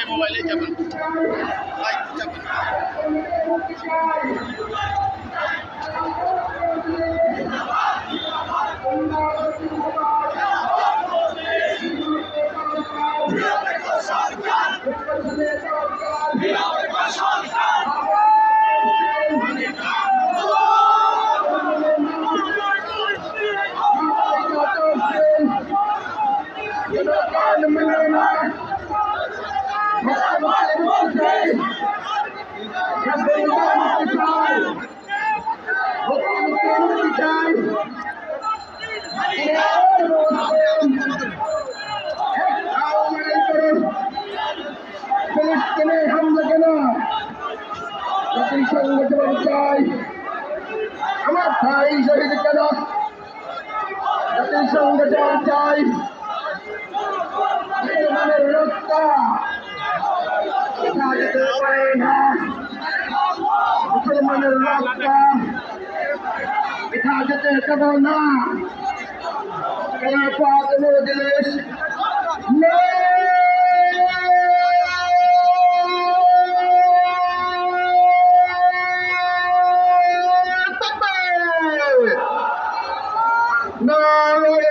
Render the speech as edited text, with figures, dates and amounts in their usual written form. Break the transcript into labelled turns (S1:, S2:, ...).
S1: মোবাইলে যাবেন লাইক যাবেন ফিলিস্তিনে হামলা কেন জাতিসংঘ জবাব চাই আমার ভাই শহীদ কেন জাতিসংঘ জবাব চাই মুসলমানের রক্তা এটা যেতে পারে না মুসলমানের রক্তা এটা যেতে কেন না খেলাফত মজলিস নারায়ণ